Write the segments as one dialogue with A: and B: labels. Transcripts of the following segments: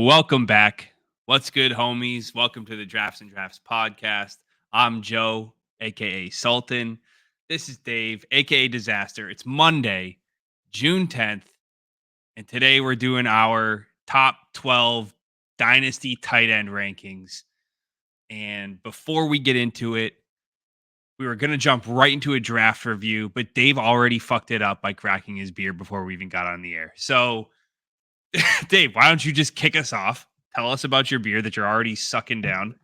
A: welcome back. What's good, homies? Welcome to the Drafts and Draughts podcast. I'm Joe, aka Sultan. This is Dave, aka Disaster. It's Monday, June 10th, and today we're doing our top 12 Dynasty tight end rankings. And before we get into it, we were going to jump right into a draft review, but Dave already fucked it up by cracking his beer before we even got on the air. So, Dave, why don't you just kick us off? Tell us about your beer that you're already sucking down.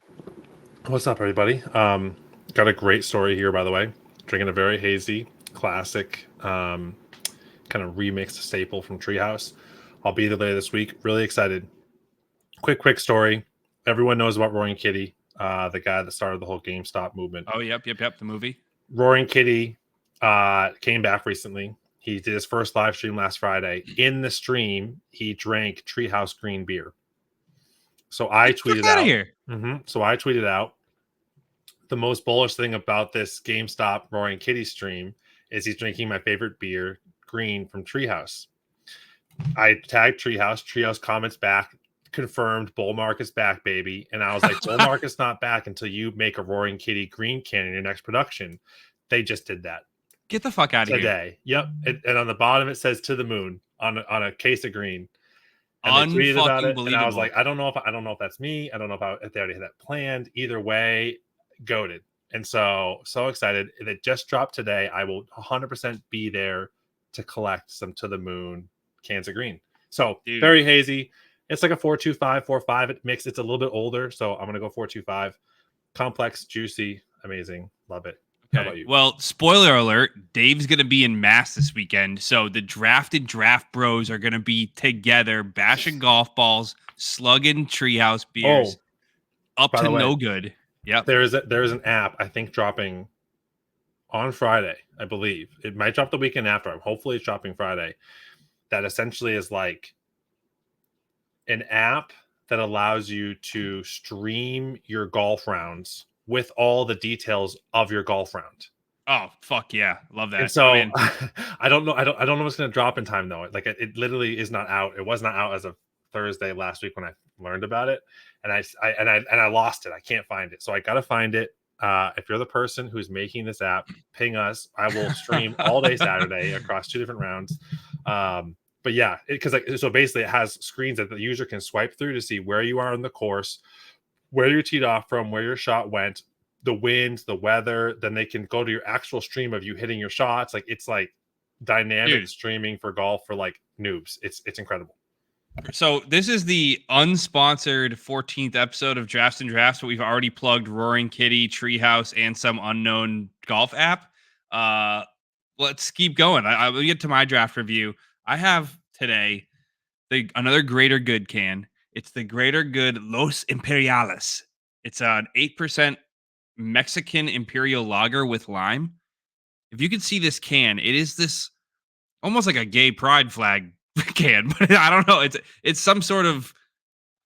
B: What's up, everybody? Got a great story here, by the way. Drinking a very hazy, classic, kind of remixed staple from Treehouse. I'll be there later this week. Really excited. Quick story. Everyone knows about Roaring Kitty, the guy that started the whole GameStop movement.
A: Oh, yep. The movie.
B: Roaring Kitty came back recently. He did his first live stream last Friday. In the stream, he drank Treehouse green beer. So I tweeted out.
A: Here.
B: So I tweeted out, the most bullish thing about this GameStop Roaring Kitty stream is he's drinking my favorite beer, green, from Treehouse. I tagged Treehouse. Treehouse comments back, confirmed Bullmark is back, baby. And I was like, Bullmark is not back until you make a Roaring Kitty green can in your next production. They just did that.
A: Get the fuck out of here.
B: Today. Yep. And on the bottom, it says to the moon on a case of green. And they tweeted about it, and I was like, I don't know if that's me. I don't know if they already had that planned. Either way, goated. And so excited. It just dropped today. I will 100% be there to collect some To the Moon cans of green. So very hazy. It's like a 4.25, 4.5. It mixed. It's a little bit older, so I'm gonna go 4.25. Complex, juicy, amazing. Love it. How about you?
A: Well, spoiler alert, Dave's going to be in Mass this weekend. So the Draft and Draft bros are going to be together, bashing golf balls, slugging Treehouse beers, up to no good. Yep.
B: There is an app, I think, dropping on Friday, I believe. It might drop the weekend after. Hopefully it's dropping Friday. That essentially is like an app that allows you to stream your golf rounds with all the details of your golf round.
A: Oh, fuck yeah. Love that.
B: And so I don't know what's going to drop in time though. Like it literally is not out. It was not out as of Thursday last week when I learned about it. And I lost it. I can't find it. So I got to find it. If you're the person who's making this app, ping us. I will stream all day Saturday across 2 different rounds. But yeah, so basically it has screens that the user can swipe through to see where you are in the course, where you teed off from, where your shot went, the wind, the weather. Then they can go to your actual stream of you hitting your shots. Like it's like dynamic streaming for golf for like noobs. It's incredible.
A: So this is the unsponsored 14th episode of Drafts and Draughts, but we've already plugged Roaring Kitty, Treehouse, and some unknown golf app. Let's keep going. I will get to my draft review. I have today another Greater Good can. It's the Greater Good Los Imperiales. It's an 8% Mexican Imperial Lager with lime. If you can see this can, it is this almost like a gay pride flag can, but I don't know. It's some sort of,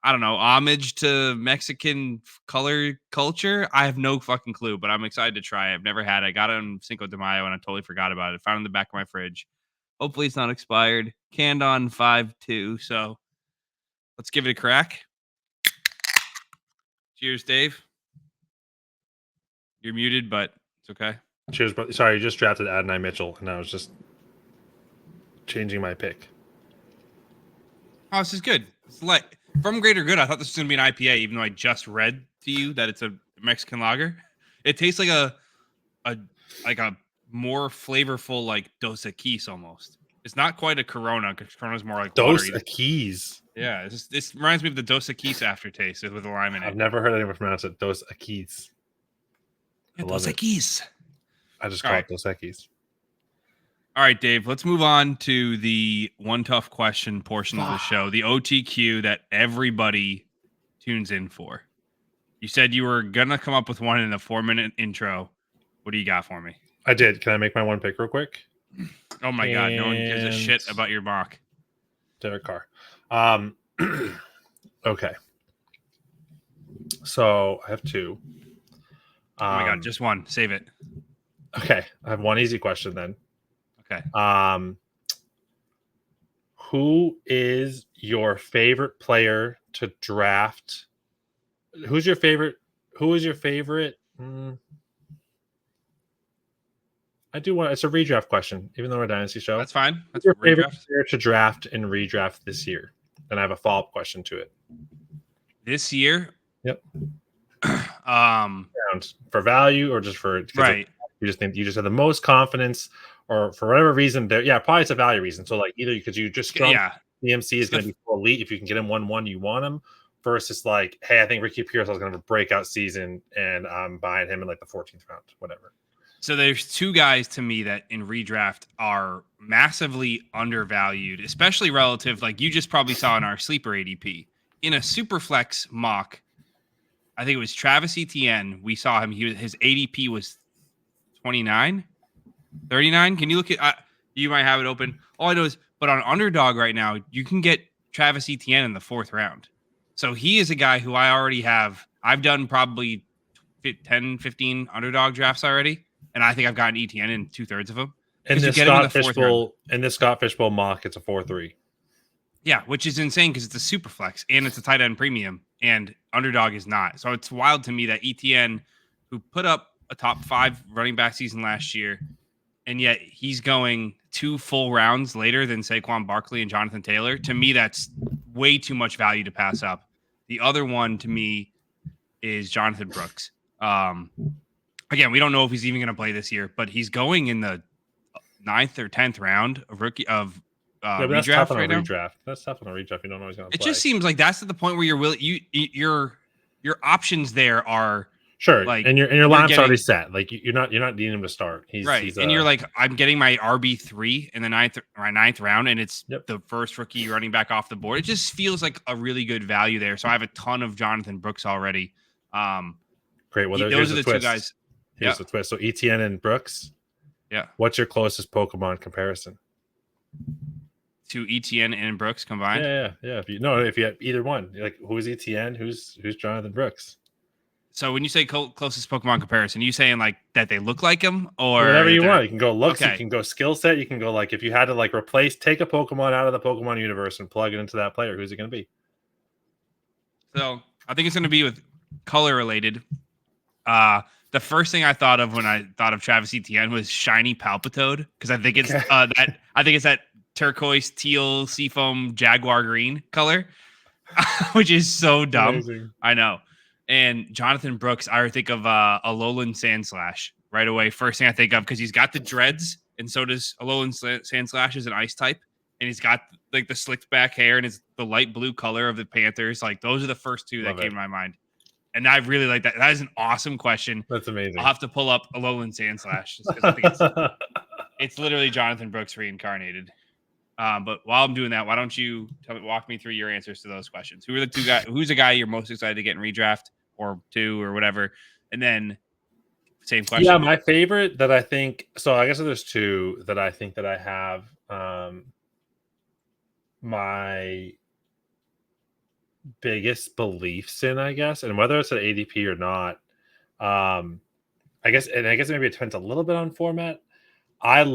A: I don't know, homage to Mexican color culture. I have no fucking clue, but I'm excited to try it. I've never had it. I got it on Cinco de Mayo and I totally forgot about it. Found it in the back of my fridge. Hopefully it's not expired. Canned on 5/2, so let's give it a crack. Cheers, Dave. You're muted, but it's okay.
B: Cheers, bro. Sorry, you just drafted Adonai Mitchell, and I was just changing my pick.
A: Oh, this is good. It's like from Greater Good. I thought this was gonna be an IPA, even though I just read to you that it's a Mexican lager. It tastes like a more flavorful like Dos Equis almost. It's not quite a Corona because Corona's more like
B: Dos Equis.
A: Yeah, this reminds me of the Dos Equis aftertaste with the lime in it.
B: I've never heard anyone pronounce it Dos Equis.
A: Yeah, Dos Equis.
B: I just call it Dos Equis.
A: All right, Dave, let's move on to the one tough question portion of the show, the OTQ that everybody tunes in for. You said you were going to come up with one in a 4-minute intro. What do you got for me?
B: I did. Can I make my one pick real quick?
A: Oh, my God. No one gives a shit about your mock.
B: Derek Carr. Okay. So I have 2.
A: Oh, my God. Just one. Save it.
B: Okay. I have one easy question then.
A: Okay.
B: Who is your favorite player to draft. Who's your favorite? Who is your favorite? I do want. It's a redraft question, even though we're a Dynasty show.
A: That's fine. That's
B: your favorite
A: redraft
B: player to draft and redraft this year? And I have a follow-up question to it.
A: This year.
B: Yep.
A: For
B: value or just for
A: right?
B: You just think you just have the most confidence, or for whatever reason, there. Yeah, probably it's a value reason. So like either because you just DMC is going to be full elite. If you can get him 1-1, you want him. Versus like, hey, I think Ricky Pierce is going to have a breakout season, and I'm buying him in like the 14th round, whatever.
A: So there's two guys to me that in redraft are massively undervalued, especially relative. Like you just probably saw in our sleeper ADP in a super flex mock. I think it was Travis Etienne. We saw him. His ADP was 29, 39. Can you look at? You might have it open. All I know is, but on Underdog right now, you can get Travis Etienne in the 4th round. So he is a guy who I already have. I've done probably 10, 15 Underdog drafts already, and I think I've gotten Etienne in 2/3 of them.
B: And this Scott Fishbowl mock, it's a 4-3.
A: Yeah, which is insane because it's a super flex and it's a tight end premium, and Underdog is not. So it's wild to me that Etienne, who put up a top 5 running back season last year, and yet he's going 2 full rounds later than Saquon Barkley and Jonathan Taylor. To me, that's way too much value to pass up. The other one to me is Jonathan Brooks. Again, we don't know if he's even going to play this year, but he's going in the 9th or 10th round of
B: that's tough on a redraft. That's tough on a redraft. You don't know he's going to play.
A: It just seems like that's at the point where you're willing. Your options there are
B: sure,
A: like,
B: and your lineup's already set. Like you're not needing him to start.
A: He's and you're like, I'm getting my RB3 in the 9th round, and it's the first rookie running back off the board. It just feels like a really good value there. So I have a ton of Jonathan Brooks already.
B: Great. Well,
A: those are the two guys.
B: Here's the twist. So Etienne and Brooks.
A: Yeah.
B: What's your closest Pokemon comparison?
A: To Etienne and Brooks combined?
B: Yeah. If you have either one, like who's Etienne, who's Jonathan Brooks?
A: So when you say closest Pokemon comparison, are you saying like that they look like him, or
B: whatever you want? You can go looks, you can go skill set, you can go like if you had to like take a Pokemon out of the Pokemon universe and plug it into that player, who's it going to be?
A: So I think it's going to be with color related. The first thing I thought of when I thought of Travis Etienne was shiny Palpitoad, because I think it's that turquoise, teal, seafoam, jaguar green color, which is so dumb. Amazing. I know. And Jonathan Brooks, I think of Alolan Sandslash right away. First thing I think of, because he's got the dreads, and so does Alolan Sandslash is an ice type, and he's got like the slicked back hair, and it's the light blue color of the Panthers. Like those are the first two that came to my mind. And I really like that. That is an awesome question.
B: That's amazing.
A: I'll have to pull up Alolan Sandslash just because I think it's literally Jonathan Brooks reincarnated. But while I'm doing that, why don't you walk me through your answers to those questions? Who are the two guys? Who's the guy you're most excited to get in redraft or two or whatever? And then same question.
B: Yeah, my favorite that I think. So I guess there's two that I think that I have. My biggest beliefs in, I guess, and whether it's an ADP or not, I guess maybe it depends a little bit on format. I'm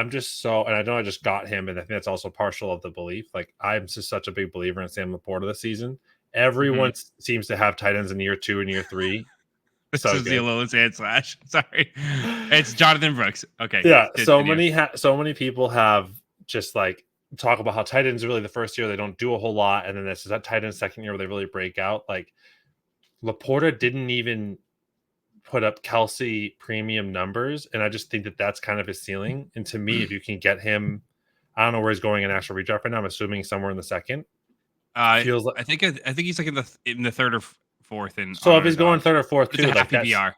B: just so, and I know I just got him, and I think that's also partial of the belief. Like I'm just such a big believer in Sam Laporta this season. Everyone seems to have tight ends in year 2 and year 3.
A: This is the Alolan Sandslash. Sorry, it's Jonathan Brooks. Okay,
B: yeah. So many people have just like talk about how tight ends are really the first year they don't do a whole lot, and then this is that tight end second year where they really break out. Like Laporta didn't even put up Kelsey premium numbers, and I just think that that's kind of his ceiling. And to me, if you can get him, I don't know where he's going in actual redraft right now. I'm assuming somewhere in the second.
A: Feels like I think he's like in the 3rd or 4th. And
B: so if he's going 3rd or 4th too,
A: like PPR.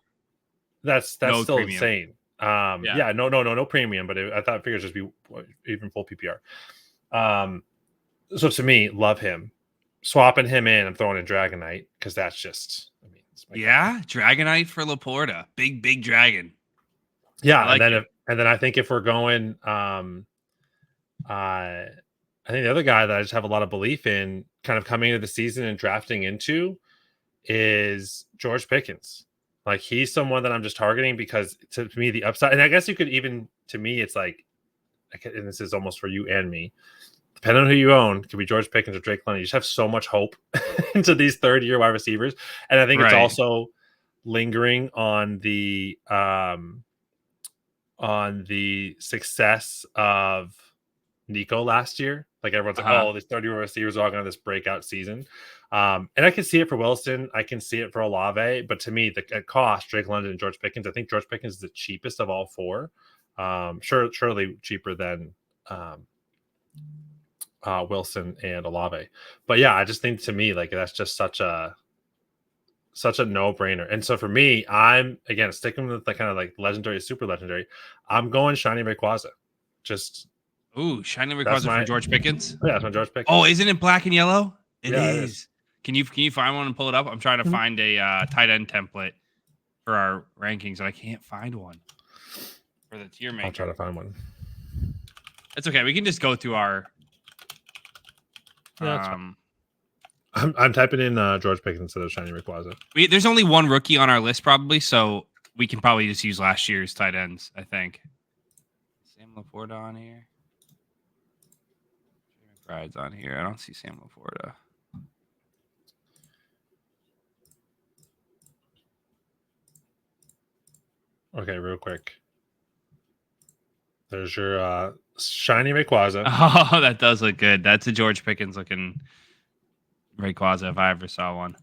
B: That's no still premium. Insane. No premium, but I thought it figures just be even full PPR. So to me, love him. Swapping him in, I'm throwing in Dragonite because that's just,
A: Dragonite for Laporta, big dragon.
B: Yeah, and then I think if we're going, I think the other guy that I just have a lot of belief in, kind of coming into the season and drafting into, is George Pickens. Like he's someone that I'm just targeting because to me the upside, and I guess you could even, to me it's like, and this is almost for you and me, depending on who you own, could be George Pickens or Drake London. You just have so much hope into these third-year wide receivers, and I think it's also lingering on the success of Nico last year. Like everyone's like, oh, these 30-year receivers are all going to have this breakout season. And I can see it for Wilson. I can see it for Olave. But to me, at cost, Drake London and George Pickens, I think George Pickens is the cheapest of all four. Surely cheaper than Wilson and Olave. But yeah, I just think to me, like that's just such a no-brainer. And so for me, I'm again sticking with the kind of like legendary, super legendary. I'm going Shiny Rayquaza. Just
A: Shiny Rayquaza for George Pickens.
B: Yeah, that's my George Pickens.
A: Oh, isn't it black and yellow? It
B: Yeah,
A: is.
B: It is.
A: Can you find one and pull it up? I'm trying to find a tight end template for our rankings, and I can't find one for the tier maker.
B: I'll try to find one.
A: It's okay. We can just go through our.
B: I'm typing in George Pickens instead of Shiny Rayquaza.
A: There's only one rookie on our list, probably, so we can probably just use last year's tight ends. I think. Sam Laporta on here. McBride's on here. I don't see Sam Laporta.
B: Okay, real quick. There's your Shiny Rayquaza.
A: Oh, that does look good. That's a George Pickens looking Rayquaza if I ever saw one.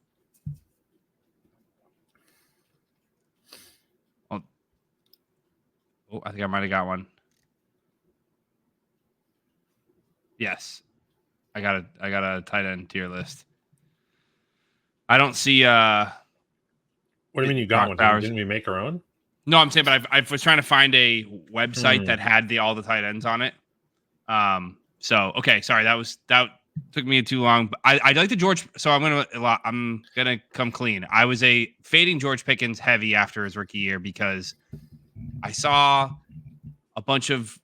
A: Oh, I think I might have got one. Yes. I got a tight end tier list. I don't see
B: what do you mean you got one? Didn't we make our own?
A: No, I'm saying, but I was trying to find a website that had all the tight ends on it. So okay, sorry, that took me too long. But I like the George, so I'm gonna come clean. I was fading George Pickens heavy after his rookie year because I saw a bunch of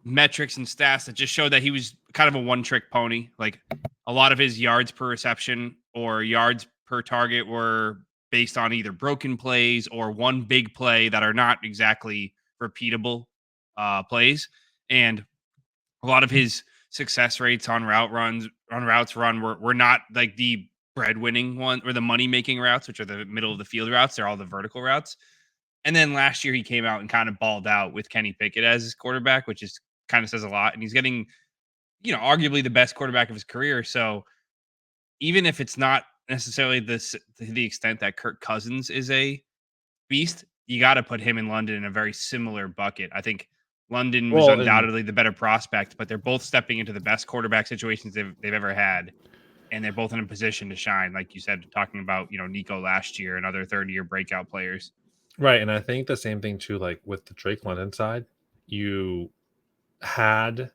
A: metrics and stats that just showed that he was kind of a one-trick pony. Like a lot of his yards per reception or yards per target were based on either broken plays or one big play that are not exactly repeatable plays. And a lot of his success rates on routes run were not like the breadwinning one or the money-making routes, which are the middle of the field routes. They're all the vertical routes. And then last year he came out and kind of balled out with Kenny Pickett as his quarterback, which is kind of says a lot. And he's getting, arguably the best quarterback of his career. So even if it's not necessarily to the extent that Kirk Cousins is a beast, you got to put him in London in a very similar bucket. I think London was undoubtedly the better prospect, but they're both stepping into the best quarterback situations they've ever had. And they're both in a position to shine. Like you said, talking about, Nico last year and other third-year breakout players.
B: Right. And I think the same thing too, like with the Drake London side, you have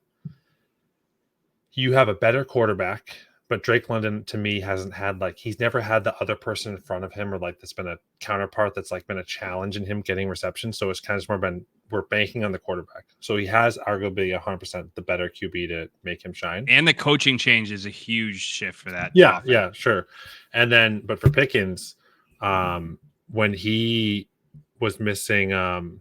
B: a better quarterback, but Drake London to me hasn't had he's never had the other person in front of him or that's been a counterpart that's been a challenge in him getting reception. So it's kind of more been we're banking on the quarterback. So he has arguably 100% the better QB to make him shine.
A: And the coaching change is a huge shift for that.
B: Yeah, offense. Yeah, sure. And then, but for Pickens, when he was missing
A: Deontay.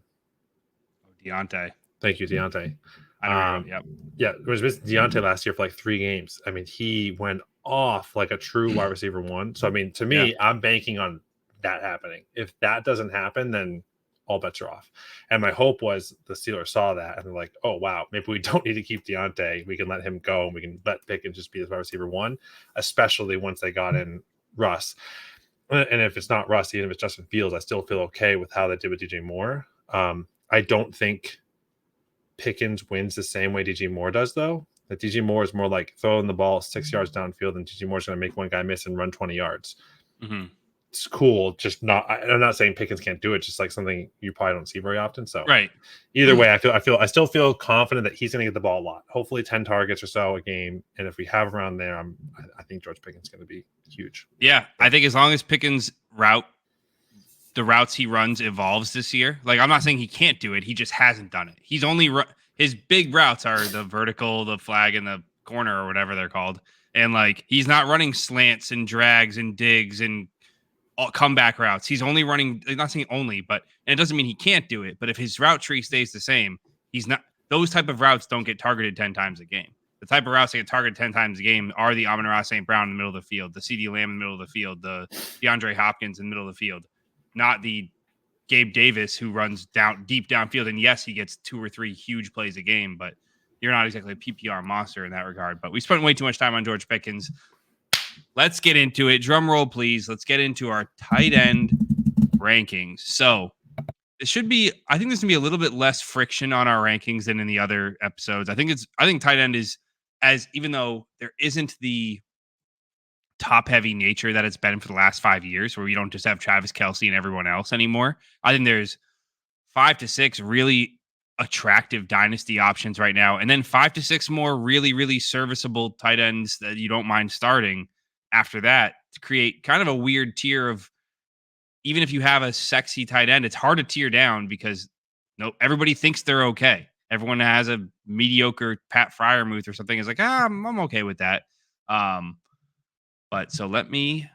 B: Thank you, Deontay.
A: Yep.
B: Yeah, it was missing Deontay last year for 3 games. I mean, he went off like a true wide receiver one. So, I mean, to me, I'm banking on that happening. If that doesn't happen, then all bets are off. And my hope was the Steelers saw that and they're like, oh, wow, maybe we don't need to keep Deontay. We can let him go and we can let Pickens just be his wide receiver one, especially once they got in Russ. And if it's not Russ, even if it's Justin Fields, I still feel okay with how they did with DJ Moore. I don't think Pickens wins the same way DJ Moore does, though. That DJ Moore is more like throwing the ball 6 yards downfield, and DJ Moore's going to make one guy miss and run 20 yards.
A: Mm-hmm.
B: It's cool. Just not. I'm not saying Pickens can't do it. Just something you probably don't see very often. So
A: right.
B: Either way, I still feel confident that he's going to get the ball a lot. Hopefully, 10 targets or so a game. And if we have him around there, I think George Pickens is going to be huge.
A: Yeah, I think as long as Pickens' the routes he runs evolves this year. I'm not saying he can't do it. He just hasn't done it. He's only his big routes are the vertical, the flag, and the corner or whatever they're called. And he's not running slants and drags and digs and comeback routes. He's only running, I'm not saying only, but and it doesn't mean he can't do it. But if his route tree stays the same, he's not. Those type of routes don't get targeted 10 times a game. the type of routes that get targeted 10 times a game are the Amon-Ra St. Brown in the middle of the field, the CeeDee Lamb in the middle of the field, the DeAndre Hopkins in the middle of the field, not the Gabe Davis who runs deep downfield. And yes, he gets 2 or 3 huge plays a game, but you're not exactly a PPR monster in that regard. But we spent way too much time on George Pickens. Let's get into it. Drum roll, please. Let's get into our tight end rankings. So it should be, I think there's gonna be a little bit less friction on our rankings than in the other episodes. I think tight end is, as even though there isn't the top heavy nature that it's been for the last 5 years, where we don't just have Travis Kelce and everyone else anymore. I think there's 5 to 6 really attractive dynasty options right now, and then 5 to 6 more really, really serviceable tight ends that you don't mind starting after that, to create kind of a weird tier of, even if you have a sexy tight end, it's hard to tear down because everybody thinks they're okay. Everyone has a mediocre Pat Freiermuth or something is like, I'm okay with that. But so let me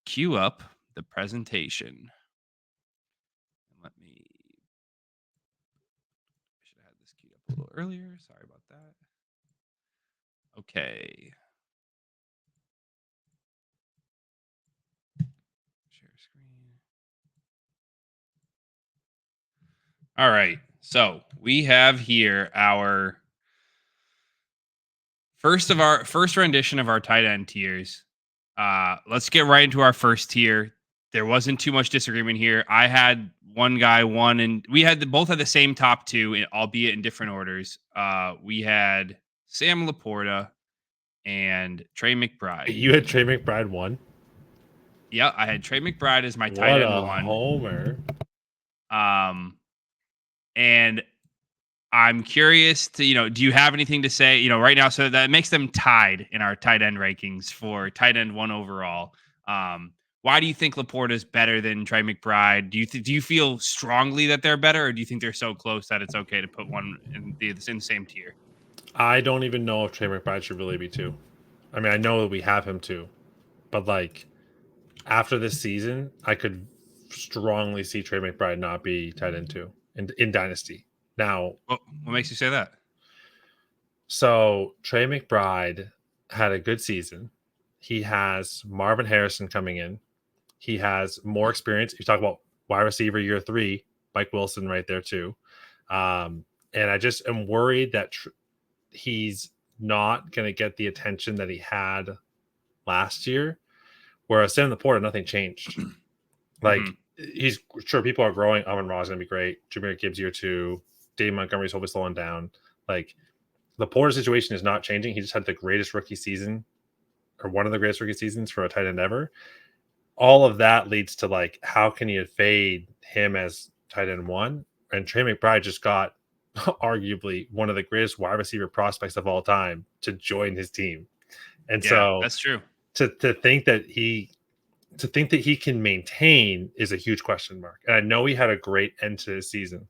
A: queue up the presentation. Should have had this queued up a little earlier. Sorry about that. Okay. Share screen. All right. So we have here our first rendition of our tight end tiers. Let's get right into our first tier. There wasn't too much disagreement here. I had one guy one, and we both had the same top 2, albeit in different orders. We had Sam Laporta and Trey McBride.
B: You had Trey McBride 1?
A: Yeah, I had Trey McBride as my tight end 1.
B: Homer.
A: And I'm curious to, do you have anything to say, right now? So that makes them tied in our tight end rankings for tight end 1 overall. Why do you think Laporta is better than Trey McBride? Do you feel strongly that they're better, or do you think they're so close that it's okay to put one in the same tier?
B: I don't even know if Trey McBride should really be 2. I mean, I know that we have him 2, but like after this season, I could strongly see Trey McBride not be tight end 2 in Dynasty. Now,
A: what makes you say that?
B: So Trey McBride had a good season. He has Marvin Harrison coming in. He has more experience. You talk about wide receiver year 3, Mike Wilson right there too. And I just am worried that he's not going to get the attention that he had last year. Whereas Sam Laporta, nothing changed. Like he's sure people are growing. Amon-Ra is going to be great. Jahmyr Gibbs year 2. Dave Montgomery's hopefully slowing down. Like the Porter situation is not changing. He just had the greatest rookie season, or one of the greatest rookie seasons for a tight end ever. All of that leads to like, how can you fade him as tight end 1? And Trey McBride just got arguably one of the greatest wide receiver prospects of all time to join his team. And so
A: that's true.
B: To think that he can maintain is a huge question mark. And I know he had a great end to his season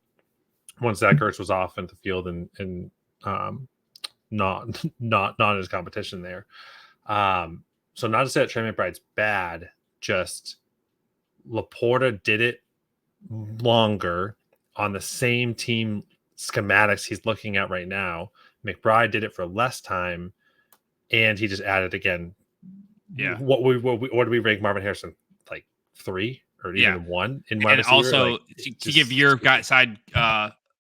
B: once Zach Ertz was off in the field and not in his competition there. So not to say that Trey McBride's bad, just Laporta did it longer on the same team schematics he's looking at right now. McBride did it for less time, and he just added again.
A: Yeah.
B: What do we rank Marvin Harrison? Like 3 or even 1 in wide receiver?
A: Also,
B: like,
A: to give your side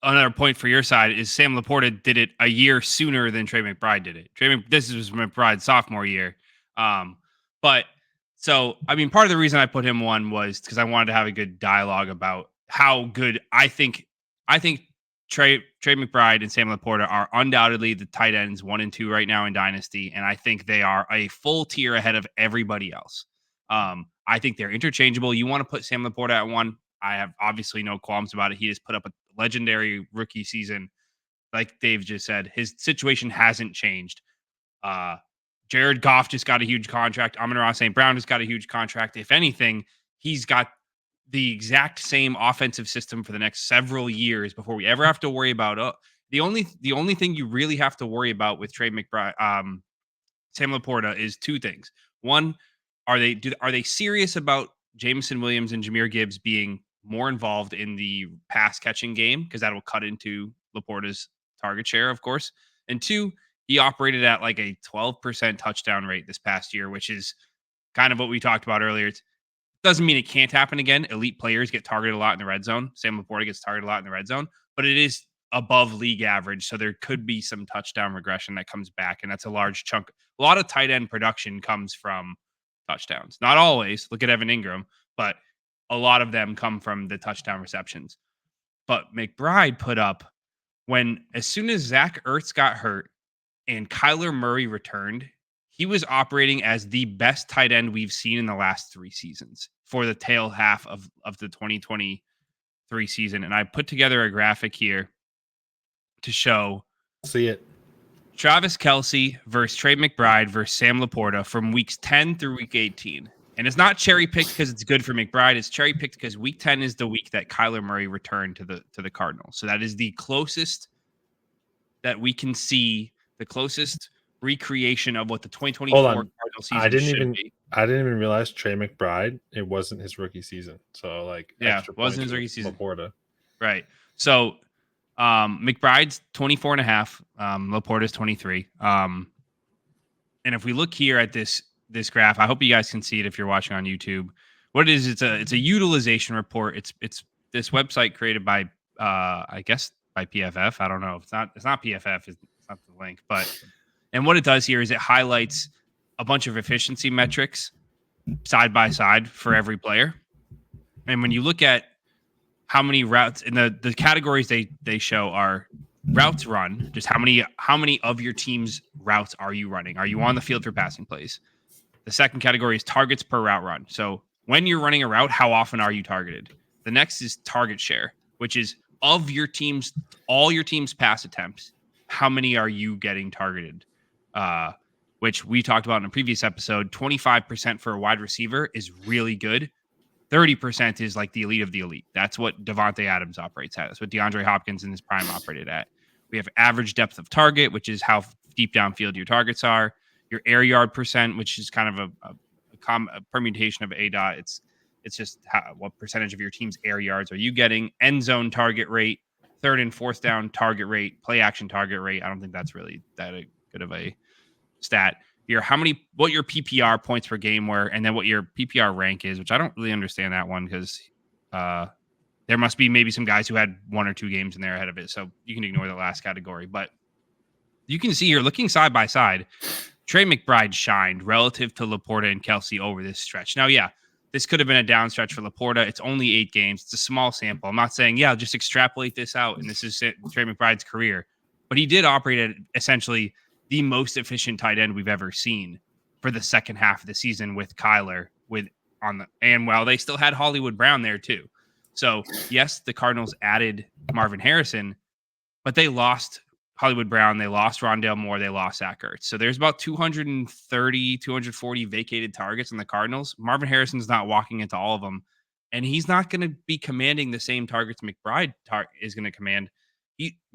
A: another point for your side is Sam Laporta did it a year sooner than Trey McBride did it. This was McBride's sophomore year. But so, I mean, part of the reason I put him 1 was because I wanted to have a good dialogue about how good I think Trey McBride and Sam Laporta are undoubtedly the tight ends 1 and 2 right now in Dynasty, and I think they are a full tier ahead of everybody else. I think they're interchangeable. You want to put Sam Laporta at 1. I have obviously no qualms about it. He has put up a legendary rookie season. Like Dave just said, his situation hasn't changed. Jared Goff just got a huge contract. Amon-Ra St. Brown just got a huge contract. If anything, he's got the exact same offensive system for the next several years before we ever have to worry about the only thing you really have to worry about with Trey McBride, Sam Laporta is 2 things. One, are they serious about Jameson Williams and Jahmyr Gibbs being more involved in the pass catching game, because that will cut into Laporta's target share, of course. And 2, he operated at like a 12% touchdown rate this past year, which is kind of what we talked about earlier. It doesn't mean it can't happen again. Elite players get targeted a lot in the red zone. Sam Laporta gets targeted a lot in the red zone, but it is above league average. So there could be some touchdown regression that comes back. And that's a large chunk. A lot of tight end production comes from touchdowns. Not always. Look at Evan Ingram, but a lot of them come from the touchdown receptions. But McBride put up as soon as Zach Ertz got hurt and Kyler Murray returned, he was operating as the best tight end we've seen in the last 3 seasons for the tail half of the 2023 season. And I put together a graphic here to show.
B: See it.
A: Travis Kelce versus Trey McBride versus Sam Laporta from weeks 10 through week 18. And it's not cherry picked because it's good for McBride. It's cherry picked because week 10 is the week that Kyler Murray returned to the Cardinals. So that is the closest that we can see, the closest recreation of what the 2024 Cardinal season
B: I didn't even realize Trey McBride, it wasn't his rookie season. So like,
A: yeah, it wasn't his rookie season.
B: Laporta.
A: Right. So McBride's 24.5. Laporta's 23. And if we look here at this graph, I hope you guys can see it if you're watching on YouTube. What it is, it's a utilization report. It's this website created by I guess by PFF. I don't know. It's not PFF. It's not the link, but and what it does here is it highlights a bunch of efficiency metrics side by side for every player. And when you look at how many routes in the categories they show are routes run, just how many of your team's routes are you running? Are you on the field for passing plays? The second category is targets per route run. So when you're running a route, how often are you targeted? The next is target share, which is of your team's all your team's pass attempts, how many are you getting targeted? Which we talked about in a previous episode. 25% for a wide receiver is really good. 30% is like the elite of the elite. That's what Devontae Adams operates at. That's what DeAndre Hopkins in his prime operated at. We have average depth of target, which is how deep downfield your targets are. Your air yard percent, which is kind of a permutation of ADOT. It's just what percentage of your team's air yards are you getting. End zone target rate, third and fourth down target rate, play action target rate. I don't think that's really that good of a stat. What your PPR points per game were, and then what your PPR rank is, which I don't really understand that one because there must be maybe some guys who had 1 or 2 games in there ahead of it. So you can ignore the last category. But you can see here, looking side by side, Trey McBride shined relative to Laporta and Kelce over this stretch. Now, yeah, this could have been a down stretch for Laporta. It's only 8 games. It's a small sample. I'm not saying, yeah, just extrapolate this out, and this is Trey McBride's career. But he did operate at essentially the most efficient tight end we've ever seen for the second half of the season with Kyler and while they still had Hollywood Brown there too. So yes, the Cardinals added Marvin Harrison, but they lost Hollywood Brown, they lost Rondale Moore, they lost Zach Ertz. So there's about 230, 240 vacated targets in the Cardinals. Marvin Harrison's not walking into all of them, and he's not going to be commanding the same targets McBride is going to command.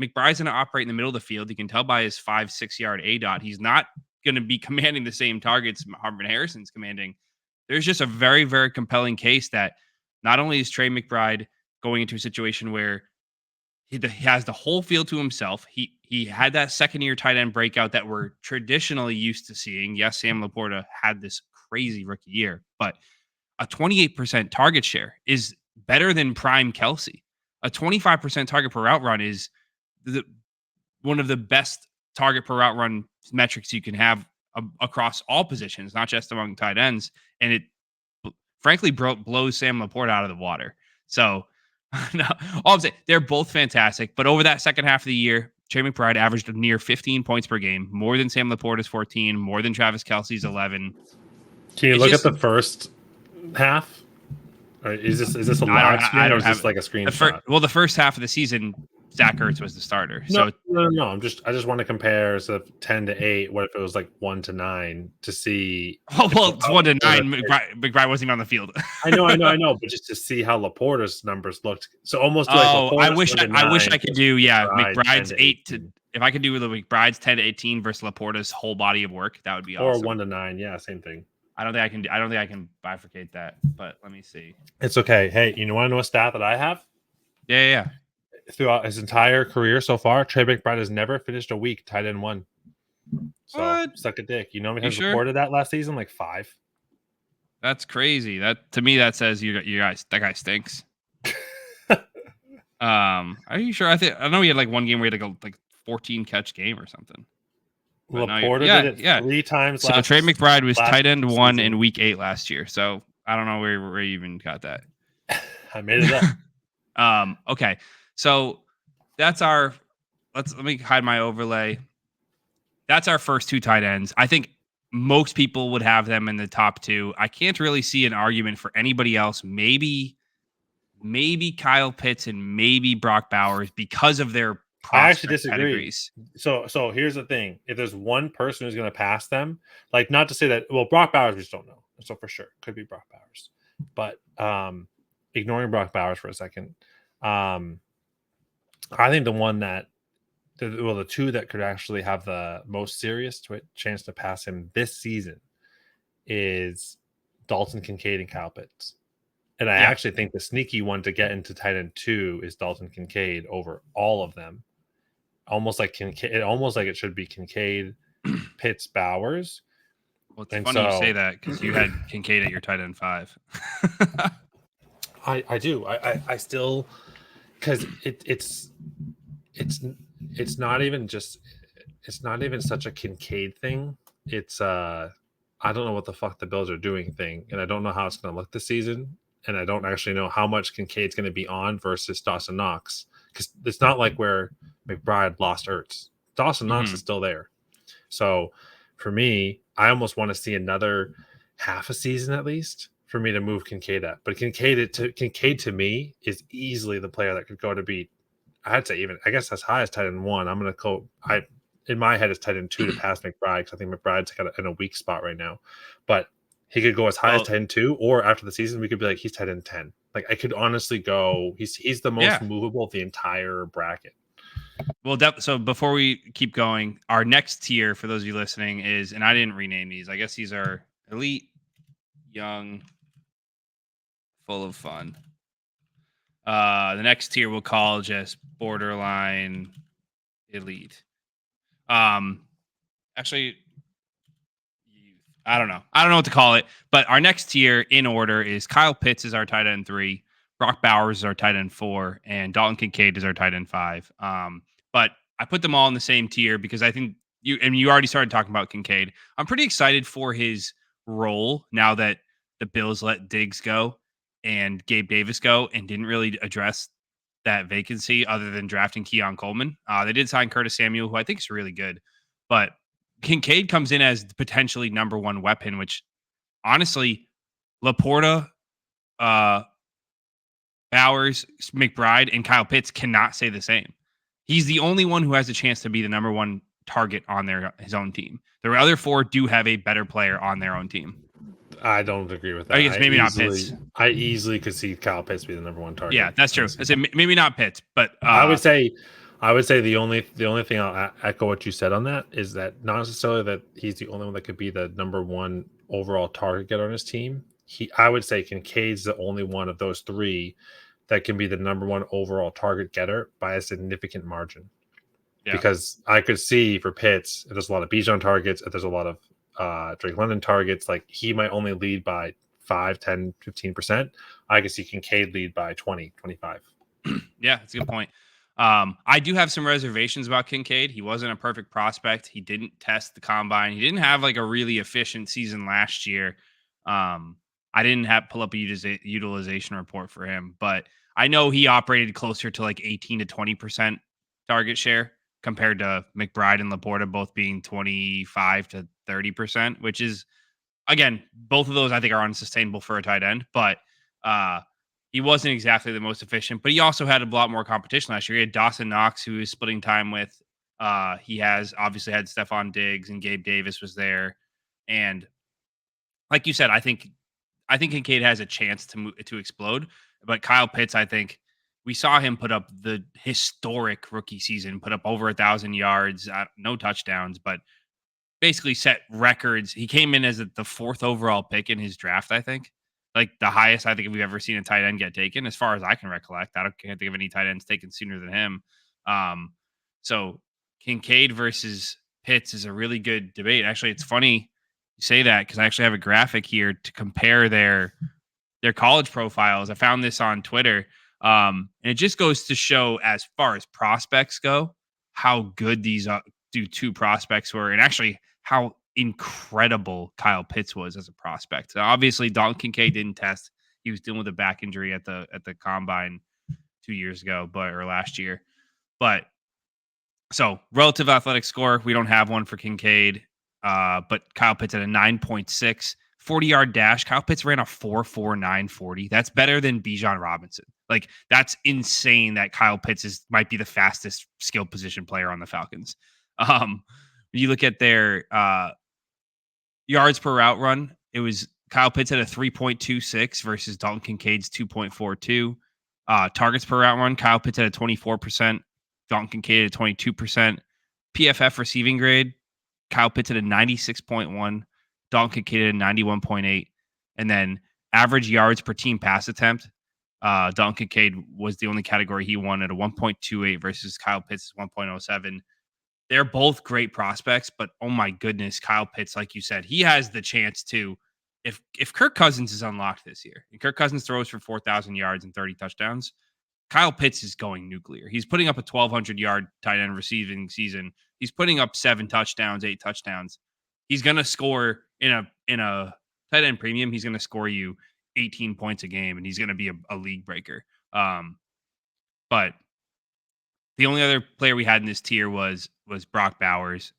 A: McBride's going to operate in the middle of the field. You can tell by his 5-6 yard ADOT. He's not going to be commanding the same targets Marvin Harrison's commanding. There's just a very, very compelling case that not only is Trey McBride going into a situation where he has the whole field to himself. He had that second year tight end breakout that we're traditionally used to seeing. Yes, Sam Laporta had this crazy rookie year, but a 28% target share is better than prime Kelce. A 25% target per route run is one of the best target per route run metrics you can have across all positions, not just among tight ends. And it frankly blows Sam Laporta out of the water. So no, all I'm saying, they're both fantastic. But over that second half of the year, Trey McBride averaged near 15 points per game, more than Sam Laporta's 14, more than Travis Kelce's 11.
B: Can you look at the first half? Or is this a live screen or is this like a screenshot?
A: The first half of the season, Zach Ertz was the starter.
B: No. I just want to compare instead of 10-8. What if it was like 1-9 to see?
A: Oh well, it's 1-9. McBride wasn't even on the field.
B: I know, but just to see how Laporta's numbers looked. So almost.
A: I wish I could do. Yeah, McBride's 8 to. If I could do McBride's 10-18 versus Laporta's whole body of work, that would be awesome.
B: Or 1-9. Yeah, same thing.
A: I don't think I can bifurcate that, but let me see.
B: It's okay. Hey, you want to know a stat that I have?
A: Yeah.
B: Throughout his entire career so far, Trey McBride has never finished a week tight end 1. So
A: What?
B: suck a dick. You know how many
A: You
B: times
A: sure?
B: reported that last season? Like 5.
A: That's crazy. That to me that says you guys that guy stinks. Are you sure? I know he had like one game where he had like 14 catch game or something. But no,
B: Laporta did it
A: yeah.
B: 3 times
A: So Trey
B: last
A: McBride was tight end 1
B: season.
A: in week 8 last year. So I don't know where you even got that.
B: I made it up.
A: Okay. So that's our let me hide my overlay. That's our first 2 tight ends. I think most people would have them in the top 2. I can't really see an argument for anybody else. Maybe Kyle Pitts and maybe Brock Bowers because of their
B: I actually
A: prospect
B: disagree.
A: pedigrees.
B: So here's the thing: if there's one person who's going to pass them, like not to say that, well, Brock Bowers we just don't know. So for sure, could be Brock Bowers, but ignoring Brock Bowers for a second, I think the one that, the 2 that could actually have the most serious chance to pass him this season is Dalton Kincaid and Kyle Pitts. And I actually think the sneaky one to get into tight end 2 is Dalton Kincaid over all of them. Almost like it should be Kincaid, Pitts, Bowers.
A: Well, it's funny you say that because you had Kincaid at your tight end 5.
B: I do. I still, because it's not even such a Kincaid thing. It's I don't know what the fuck the Bills are doing thing, and I don't know how it's going to look this season, and I don't actually know how much Kincaid's going to be on versus Dawson Knox, because it's not like where McBride lost Ertz. Dawson Knox is still there. So for me, I almost want to see another half a season at least for me to move Kincaid up. But Kincaid to me is easily the player that could go to be, I'd say even, I guess as high as tight end 1. I'm going to go, in my head, it's tight end 2 to pass McBride, because I think McBride's in a weak spot right now. But he could go as high as tight end 2, or after the season, we could be like, he's tight end 10. Like, I could honestly go, he's the most movable of the entire bracket.
A: Well, so before we keep going, our next tier for those of you listening is, and I didn't rename these. I guess these are elite, young, full of fun. The next tier we'll call just borderline elite. Actually, I don't know. I don't know what to call it. But our next tier in order is Kyle Pitts is our tight end 3, Brock Bowers is our tight end 4, and Dalton Kincaid is our tight end 5. But I put them all in the same tier because I think you already started talking about Kincaid. I'm pretty excited for his role now that the Bills let Diggs go and Gabe Davis go and didn't really address that vacancy other than drafting Keon Coleman. They did sign Curtis Samuel, who I think is really good, but Kincaid comes in as potentially number 1 weapon, which honestly, Laporta, Bowers, McBride, and Kyle Pitts cannot say the same. He's the only one who has a chance to be the number 1 target on his own team. The other 4 do have a better player on their own team.
B: I don't agree with that.
A: I guess maybe not Pitts.
B: I easily could see Kyle Pitts be the number 1 target.
A: Yeah, that's true. I said maybe not Pitts, but
B: I would say the only thing I'll echo what you said on that is that not necessarily that he's the only one that could be the number 1 overall target getter on his team. I would say Kincaid's the only one of those 3 that can be the number 1 overall target getter by a significant margin. Yeah. Because I could see for Pitts, if there's a lot of Bijan targets, if there's a lot of Drake London targets, like he might only lead by 5, 10, 15%. I could see Kincaid lead by 20, 25.
A: Yeah, that's a good point. I do have some reservations about Kincaid. He wasn't a perfect prospect. He didn't test the combine. He didn't have like a really efficient season last year. I didn't pull up a utilization report for him, but I know he operated closer to like 18 to 20% target share compared to McBride and Laporta both being 25 to 30%, which is, again, both of those I think are unsustainable for a tight end, but he wasn't exactly the most efficient, but he also had a lot more competition last year. He had Dawson Knox, who he was splitting time with. He has obviously had Stephon Diggs, and Gabe Davis was there. And like you said, I think Kincaid has a chance to explode. But Kyle Pitts, I think we saw him put up the historic rookie season, put up over 1,000 yards, no touchdowns, but basically set records. He came in as the 4th overall pick in his draft, I think. Like the highest I think we've ever seen a tight end get taken, as far as I can recollect. I can't think of any tight ends taken sooner than him. So Kincaid versus Pitts is a really good debate. Actually, it's funny you say that because I actually have a graphic here to compare their college profiles. I found this on Twitter. And it just goes to show, as far as prospects go, how good these two prospects were, and actually how incredible Kyle Pitts was as a prospect. So obviously, Dalton Kincaid didn't test; he was dealing with a back injury at the combine 2 years ago, or last year. But so relative athletic score, we don't have one for Kincaid, but Kyle Pitts at a 9.6. 40-yard dash. Kyle Pitts ran a 4.49 40. That's better than Bijan Robinson. Like, that's insane that Kyle Pitts might be the fastest skill position player on the Falcons. When you look at their yards per route run, it was Kyle Pitts at a 3.26 versus Dalton Kincaid's 2.42. Targets per route run, Kyle Pitts at a 24%, Dalton Kincaid at 22%. PFF receiving grade, Kyle Pitts at a 96.1. Dalton Kincaid at 91.8. And then average yards per team pass attempt, Dalton Kincaid was the only category he won at a 1.28 versus Kyle Pitts' 1.07. They're both great prospects, but oh my goodness, Kyle Pitts, like you said, he has the chance to, if Kirk Cousins is unlocked this year, and Kirk Cousins throws for 4,000 yards and 30 touchdowns, Kyle Pitts is going nuclear. He's putting up a 1,200-yard tight end receiving season. He's putting up 7 touchdowns, 8 touchdowns. He's going to score in a tight end premium. He's going to score you 18 points a game, and he's going to be a league breaker. But the only other player we had in this tier was Brock Bowers.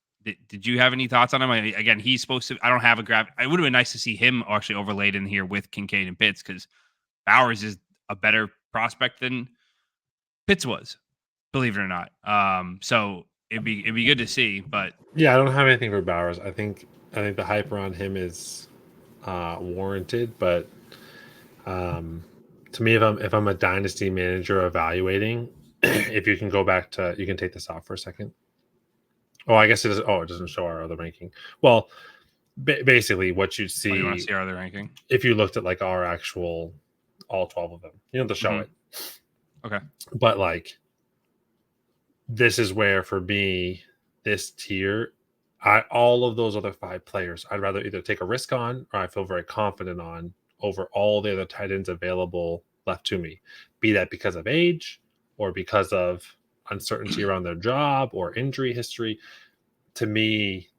A: Did you have any thoughts on him? Again, he's supposed to. I don't have a graph. It would have been nice to see him actually overlaid in here with Kincaid and Pitts, because Bowers is a better prospect than Pitts was, believe it or not. So it'd be good to see. But
B: yeah, I don't have anything for Bowers. I think the hype around him is warranted, but to me, if I'm a dynasty manager evaluating, if you can go back to, you can take this off for a second. Oh, I guess it is. Oh, it doesn't show our other ranking. Well, basically, what you'd see.
A: You want to see our other ranking?
B: If you looked at like our actual, all 12 of them, you know, to show it.
A: Okay.
B: But like, this is where for me, this tier, all of those other 5 players, I'd rather either take a risk on or I feel very confident on over all the other tight ends available left to me, be that because of age or because of uncertainty around their job or injury history. To me,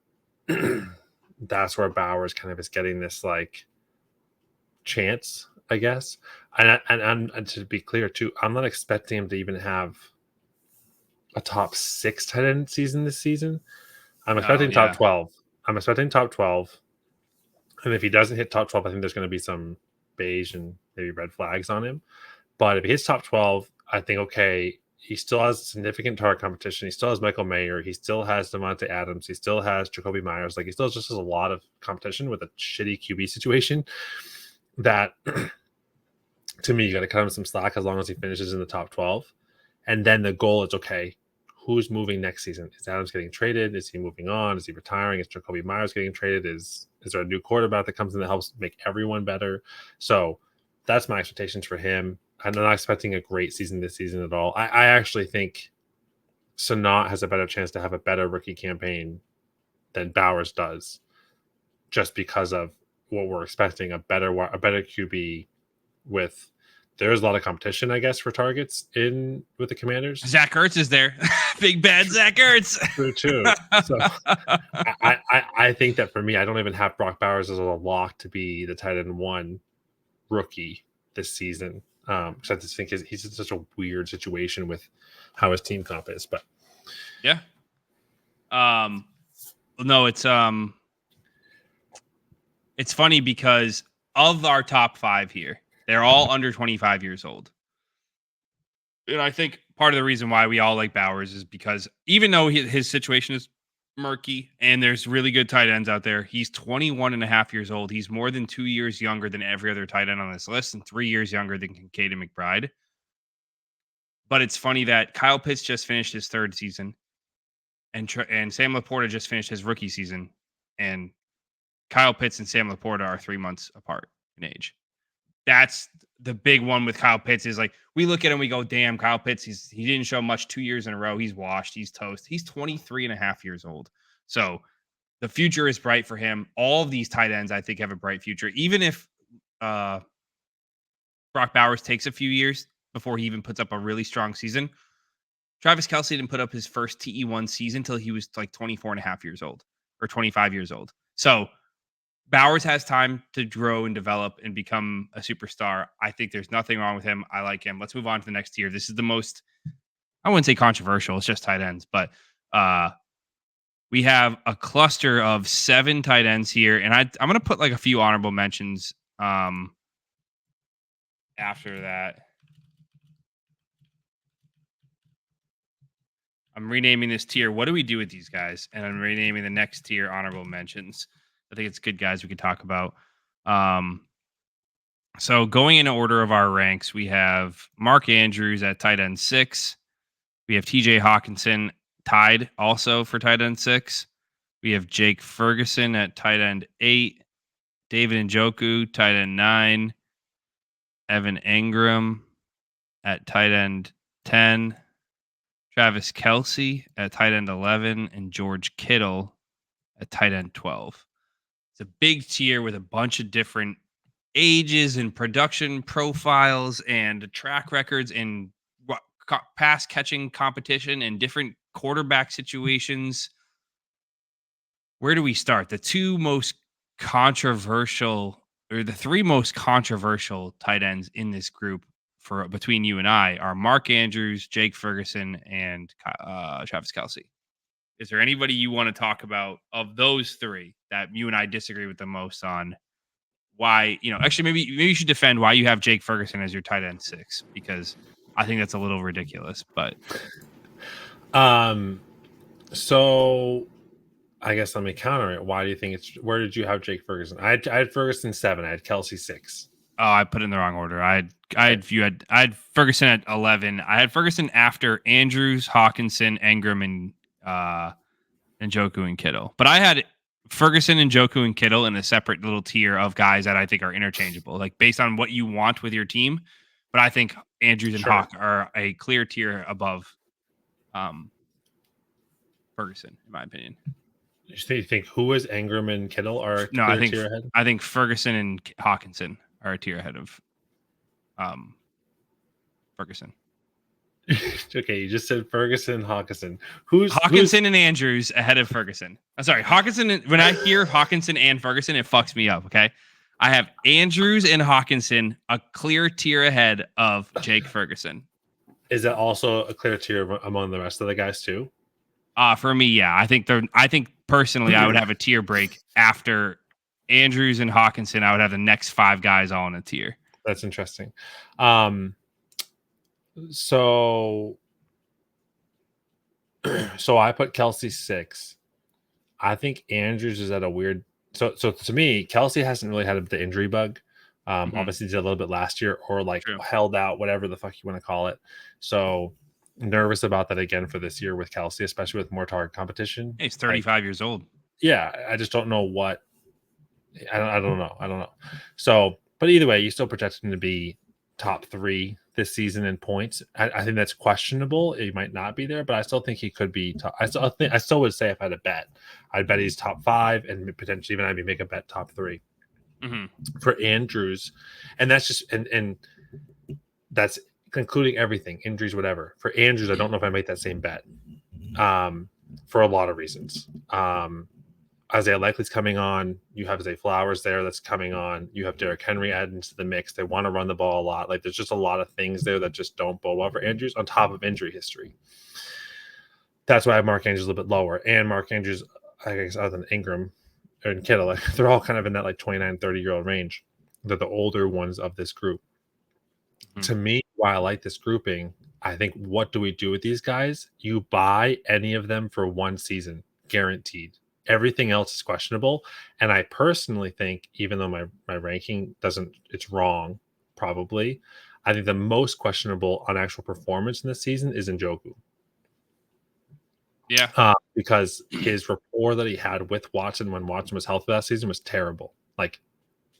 B: that's where Bowers kind of is getting this like chance, I guess. And to be clear too, I'm not expecting him to even have a top 6 tight end season this season. I'm expecting top 12. I'm expecting top 12. And if he doesn't hit top 12, I think there's going to be some beige and maybe red flags on him. But if he hits top 12, I think, okay, he still has significant target competition. He still has Michael Mayer. He still has Devontae Adams. He still has Jacoby Myers. Like, he still just has a lot of competition with a shitty QB situation that, to me, you got to cut him some slack as long as he finishes in the top 12. And then the goal is, okay, who's moving next season? Is Adams getting traded? Is he moving on? Is he retiring? Is Jacoby Myers getting traded? Is there a new quarterback that comes in that helps make everyone better? So that's my expectations for him. I'm not expecting a great season this season at all. I actually think Sanat has a better chance to have a better rookie campaign than Bowers does, just because of what we're expecting, a better QB with. There's a lot of competition, I guess, for targets with the Commanders.
A: Zach Ertz is there. Big bad Zach Ertz.
B: True, too. So I think that for me, I don't even have Brock Bowers as a lock to be the tight end 1 rookie this season. Because I just think he's in such a weird situation with how his team comp is. But
A: yeah. No, it's funny because of our top 5 here, they're all under 25 years old. And I think part of the reason why we all like Bowers is because even though his situation is murky and there's really good tight ends out there, he's 21 and a half years old. He's more than 2 years younger than every other tight end on this list and 3 years younger than Kincaid and McBride. But it's funny that Kyle Pitts just finished his 3rd season and Sam Laporta just finished his rookie season. And Kyle Pitts and Sam Laporta are 3 months apart in age. That's the big one with Kyle Pitts, is like, we look at him, we go, damn, Kyle Pitts, he didn't show much 2 years in a row. He's washed. He's toast. He's 23 and a half years old. So the future is bright for him. All of these tight ends, I think, have a bright future. Even if Brock Bowers takes a few years before he even puts up a really strong season, Travis Kelce didn't put up his first TE1 season until he was like 24 and a half years old or 25 years old. So Bowers has time to grow and develop and become a superstar. I think there's nothing wrong with him. I like him. Let's move on to the next tier. This is the most, I wouldn't say controversial. It's just tight ends, but we have a cluster of 7 tight ends here. And I'm going to put like a few honorable mentions after that. I'm renaming this tier. What do we do with these guys? And I'm renaming the next tier honorable mentions. I think it's good guys we could talk about. So going in order of our ranks, we have Mark Andrews at tight end 6. We have TJ Hawkinson tied also for tight end 6. We have Jake Ferguson at tight end 8. David Njoku, tight end 9. Evan Engram at tight end 10. Travis Kelce at tight end 11. And George Kittle at tight end 12. It's a big tier with a bunch of different ages and production profiles and track records and pass catching competition and different quarterback situations. Where do we start? The 3 most controversial tight ends in this group for between you and I are Mark Andrews, Jake Ferguson, and Travis Kelce. Is there anybody you want to talk about of those 3 that you and I disagree with the most on? Why, actually, maybe you should defend why you have Jake Ferguson as your tight end 6, because I think that's a little ridiculous. But
B: so I guess let me counter it. Why do you think where did you have Jake Ferguson? I had Ferguson 7. I had Kelce 6.
A: Oh, I put it in the wrong order. I had Ferguson at 11. I had Ferguson after Andrews, Hawkinson, Engram, and Njoku and Kittle. But I had Ferguson, Njoku, and Kittle in a separate little tier of guys that I think are interchangeable, like based on what you want with your team. But I think Andrews and Hawk are a clear tier above Ferguson, in my opinion.
B: You think who is Engram and Kittle are
A: no? I think Ferguson and Hawkinson are a tier ahead of Ferguson.
B: Okay, you just said Ferguson, Hawkinson.
A: Hawkinson and Andrews ahead of Ferguson? I'm sorry, Hawkinson. When I hear Hawkinson and Ferguson, it fucks me up. Okay, I have Andrews and Hawkinson a clear tier ahead of Jake Ferguson.
B: Is that also a clear tier among the rest of the guys too?
A: For me, yeah. I think personally, I would have a tier break after Andrews and Hawkinson. I would have the next 5 guys all in a tier.
B: That's interesting. So I put Kelce 6. I think Andrews is at a weird. So to me, Kelce hasn't really had the injury bug. Obviously did a little bit last year, or like held out, whatever the fuck you want to call it. So nervous about that again for this year with Kelce, especially with more target competition.
A: He's 35 years old.
B: Yeah, I just don't know what. I don't know. So, but either way, you still projected him to be top 3 this season in points. I think that's questionable. He might not be there, but I still think he could be. I still would say if I had a bet, I'd bet he's top 5 and potentially even I'd make a bet top 3 for Andrews, and that's just and that's including everything, injuries, whatever. For Andrews, I don't know if I make that same bet for a lot of reasons. Isaiah Likely's coming on. You have Zay Flowers there that's coming on. You have Derrick Henry added into the mix. They want to run the ball a lot. Like there's just a lot of things there that just don't bode well for Andrews on top of injury history. That's why I have Mark Andrews a little bit lower. And Mark Andrews, I guess other than Engram and Kittle, like, they're all kind of in that like 29, 30-year-old range. They're the older ones of this group. To me, why I like this grouping, I think what do we do with these guys? You buy any of them for 1 season, guaranteed. Everything else is questionable. And I personally think, even though my ranking it's wrong, probably, I think the most questionable on actual performance in this season is Njoku.
A: Yeah.
B: Because his rapport that he had with Watson when Watson was healthy last season was terrible. Like,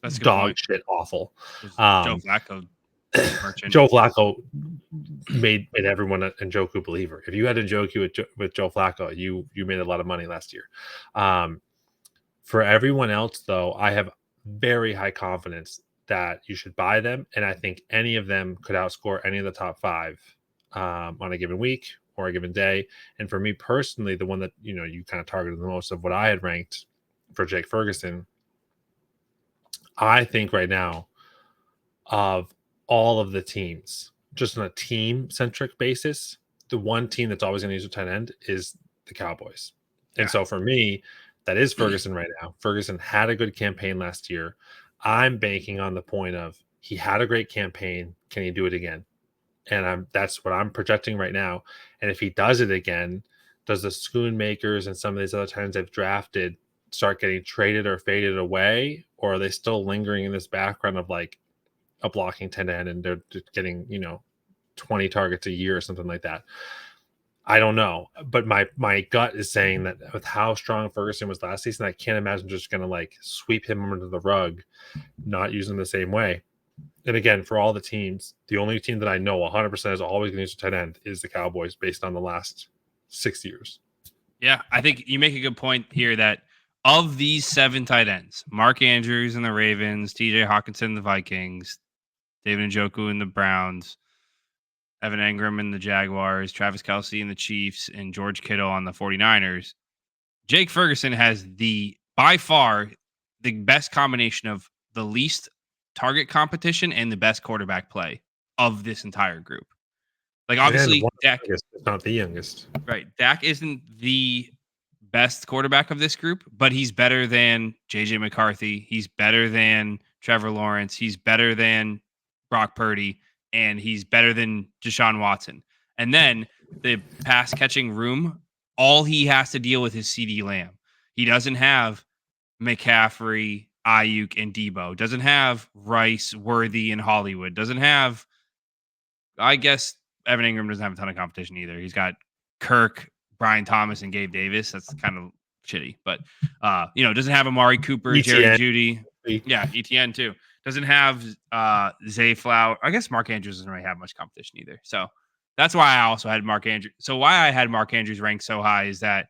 A: that's
B: dog shit awful.
A: Joe Flacco merchant.
B: Joe Flacco made everyone a Njoku believer. If you had Njoku with Joe Flacco, you made a lot of money last year. For everyone else, though, I have very high confidence that you should buy them, and I think any of them could outscore any of the top 5 on a given week or a given day. And for me personally, the one that you kind of targeted the most of what I had ranked for Jake Ferguson, I think right now of all of the teams, just on a team-centric basis, the one team that's always going to use a tight end is the Cowboys. And so for me, that is Ferguson right now. Ferguson had a good campaign last year. I'm banking on the point of he had a great campaign. Can he do it again? And that's what I'm projecting right now. And if he does it again, does the Schoonmakers and some of these other tight ends they've drafted start getting traded or faded away? Or are they still lingering in this background of like a blocking 10 end and they're getting 20 targets a year or something like that? I don't know, but my gut is saying that with how strong Ferguson was last season, I can't imagine just going to like sweep him under the rug, not using the same way. And again, for all the teams, the only team that I know 100% is always going to use a tight end is the Cowboys based on the last 6 years.
A: Yeah, I think you make a good point here that of these 7 tight ends, Mark Andrews and the Ravens, TJ Hawkinson, the Vikings, David Njoku and the Browns, Evan Engram and the Jaguars, Travis Kelce and the Chiefs, and George Kittle on the 49ers. Jake Ferguson has by far the best combination of the least target competition and the best quarterback play of this entire group. Like obviously Dak
B: is not the youngest.
A: Right. Dak isn't the best quarterback of this group, but he's better than JJ McCarthy. He's better than Trevor Lawrence. He's better than Brock Purdy, and he's better than Deshaun Watson. And then the pass catching room, all he has to deal with is CeeDee Lamb. He doesn't have McCaffrey, Ayuk, and Debo. Doesn't have Rice, Worthy, and Hollywood. Doesn't have, I guess, Evan Engram doesn't have a ton of competition either. He's got Kirk, Brian Thomas, and Gabe Davis. That's kind of shitty, but doesn't have Amari Cooper,
B: ETN.
A: Jerry Jeudy. Yeah, ETN too. Doesn't have Zay Flower. I guess Mark Andrews doesn't really have much competition either. So that's why I also had Mark Andrews. So why I had Mark Andrews ranked so high is that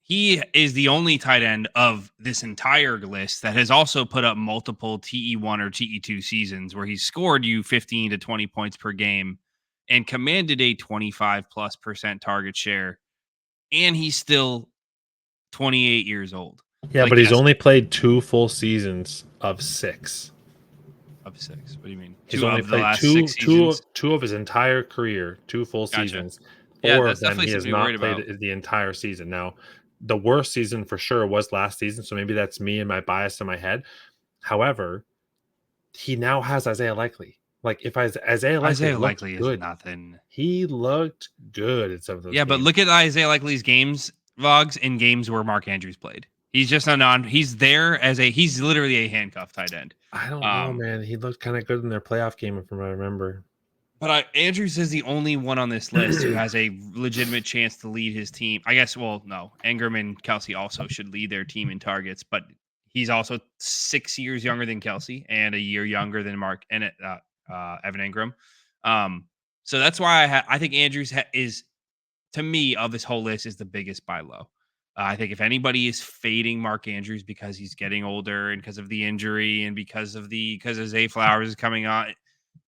A: he is the only tight end of this entire list that has also put up multiple TE1 or TE2 seasons where he's scored you 15 to 20 points per game and commanded a 25+% target share. And he's still 28 years old.
B: Yeah, but he's only played 2 full seasons of 6.
A: Of 6. What do you mean?
B: He's only played two of his entire career, 2 full seasons. 4 of them he has not played the entire season. Now, the worst season for sure was last season, so maybe that's me and my bias in my head. However, he now has Isaiah Likely. Like if Isaiah Likely
A: is nothing.
B: He looked good in some of those games.
A: But look at Isaiah Likely's games logs in games where Mark Andrews played. He's just he's there he's literally a handcuff tight end.
B: I don't know, man. He looked kind of good in their playoff game, from what I remember.
A: But Andrews is the only one on this list who has a legitimate chance to lead his team. I guess, well, no. Engram and Kelce also should lead their team in targets, but he's also 6 years younger than Kelce and a year younger than Mark and Evan Engram. So that's why I think Andrews is, to me, of this whole list, is the biggest buy low. I think if anybody is fading Mark Andrews because he's getting older and because of the injury and because of Zay Flowers is coming on,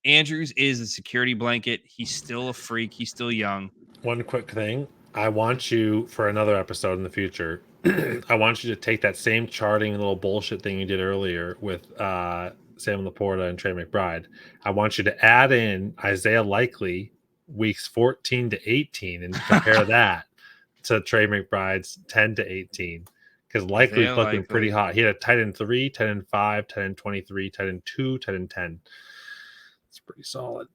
A: Andrews is a security blanket. He's still a freak. He's still young.
B: One quick thing. I want you, for another episode in the future, I want you to take that same charting little bullshit thing you did earlier with Sam Laporta and Trey McBride. I want you to add in Isaiah Likely weeks 14 to 18 and compare that to Trey McBride's 10 to 18. Because Likely's looking pretty hot. He had a tight end 3, tight end 5, tight end 23, tight end 2, tight end 10. It's pretty solid.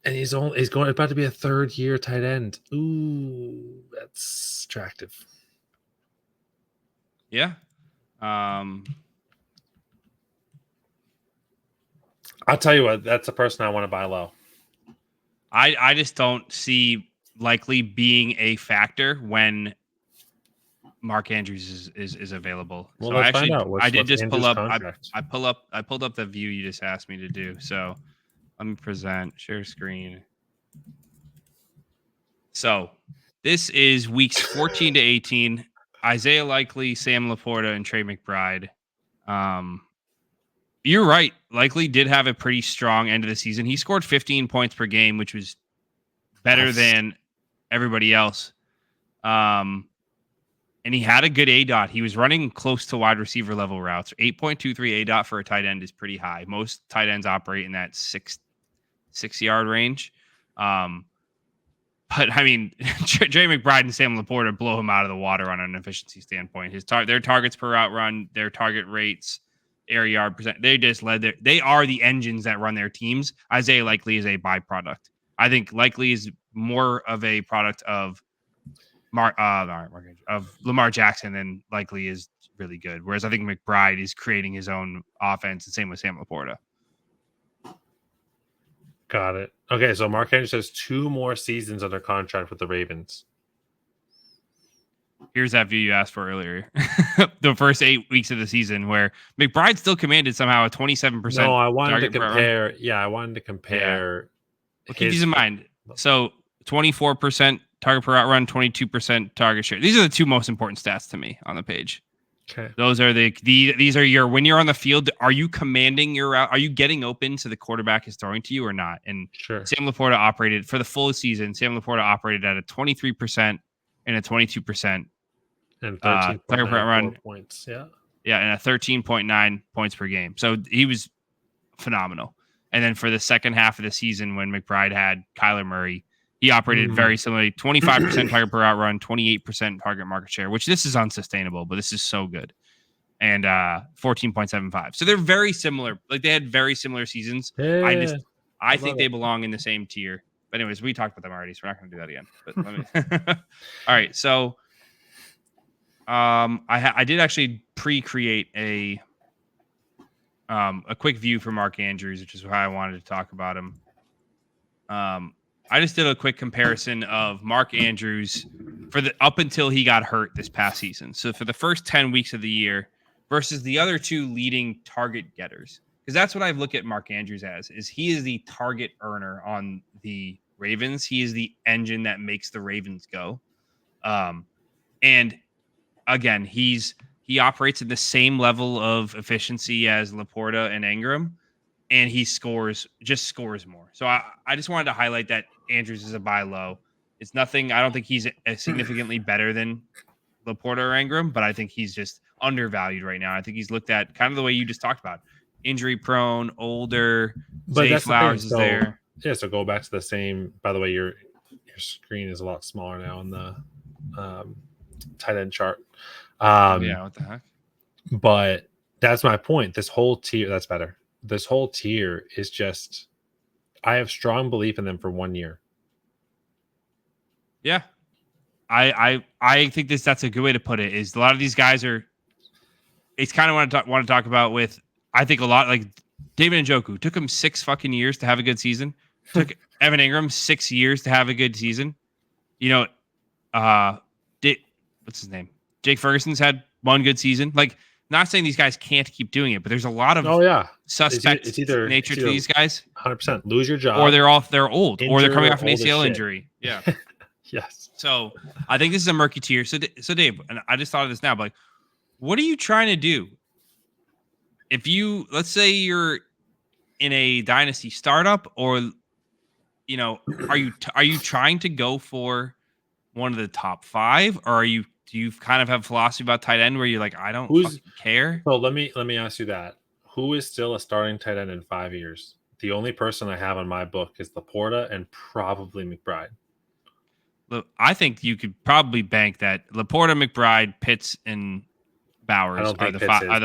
B: And he's about to be a 3rd-year tight end. Ooh, that's attractive.
A: Yeah.
B: I'll tell you what, that's a person I want to buy low.
A: I just don't see Likely being a factor when Mark Andrews is available.
B: Well,
A: So
B: let's find out.
A: I did just pull
B: Andrews'
A: up.
B: contract?
A: I pulled up the view you just asked me to do. So let me share screen. So this is weeks 14 to 18. Isaiah Likely, Sam Laporta, and Trey McBride. You're right. Likely did have a pretty strong end of the season. He scored 15 points per game, which was better than everybody else. And he had a good ADOT. He was running close to wide receiver level routes. 8.23 ADOT for a tight end is pretty high. Most tight ends operate in that 6-yard range. But I mean, Jay McBride and Sam Laporta blow him out of the water on an efficiency standpoint. Their targets per route run, their target rates, air yard percent, they just they are the engines that run their teams. Isaiah Likely is a byproduct. I think Likely is more of a product of Lamar Jackson than Likely is really good. Whereas I think McBride is creating his own offense, and same with Sam Laporta.
B: Got it. Okay, so Mark Andrews has 2 more seasons under contract with the Ravens.
A: Here's that view you asked for earlier. The first 8 weeks of the season where McBride still commanded somehow a 27%.
B: No, I wanted to compare. Yeah, I wanted to compare.
A: Well, keep these in mind. So 24% target per route run, 22% target share. These are the 2 most important stats to me on the page.
B: Okay.
A: Those are these are your, when you're on the field, are you commanding your route? Are you getting open so the quarterback is throwing to you or not? And
B: sure.
A: Sam Laporta operated for the full season. Sam Laporta operated at a 23% and a 22%
B: and 13.9 points. Yeah.
A: Yeah. And a 13.9 points per game. So he was phenomenal. And then for the second half of the season, when McBride had Kyler Murray, he operated very similarly, 25% target per route run, 28% target market share, which this is unsustainable, but this is so good. And 14.75. So they're very similar. Like they had very similar seasons.
B: Yeah,
A: I think they belong in the same tier. But anyways, we talked about them already, so we're not going to do that again. But let me. All right. So I did actually pre-create a quick view for Mark Andrews, which is why I wanted to talk about him. I just did a quick comparison of Mark Andrews for the up until he got hurt this past season. So for the first 10 weeks of the year versus the other 2 leading target getters, because that's what I look at Mark Andrews as, is he is the target earner on the Ravens. He is the engine that makes the Ravens go. And again, he operates at the same level of efficiency as Laporta and Ingram. And he scores more. So I just wanted to highlight that Andrews is a buy low. It's nothing. I don't think he's significantly better than Laporta or Ingram, but I think he's just undervalued right now. I think he's looked at kind of the way you just talked about. Injury prone, older.
B: But
A: Zay Flowers is there.
B: Yeah, so go back to the same. By the way, your screen is a lot smaller now on the tight end chart.
A: Yeah, what the heck?
B: But that's my point. This whole tier, that's better. This whole tier is just, I have strong belief in them for 1 year.
A: Yeah. I think that's a good way to put it, is a lot of these guys are, it's kind of what I want to talk about with, I think a lot like David Njoku took him 6 fucking years to have a good season. Took Evan Ingram 6 years to have a good season. You know, what's his name? Jake Ferguson's had 1 good season. Like, not saying these guys can't keep doing it, but there's a lot of suspect nature to these guys.
B: 100% lose your job,
A: or they're old, or they're coming off an ACL injury. Yeah.
B: Yes.
A: So I think this is a murky tier. So Dave, and I just thought of this now, but like, what are you trying to do? If you, let's say you're in a dynasty startup, or you know, are you trying to go for one of the top 5, or do you kind of have a philosophy about tight end where you're like, I don't fucking care?
B: So let me ask you that. Who is still a starting tight end in 5 years? The only person I have on my book is Laporta and probably McBride.
A: Look, I think you could probably bank that Laporta, McBride, Pitts, and Bowers are the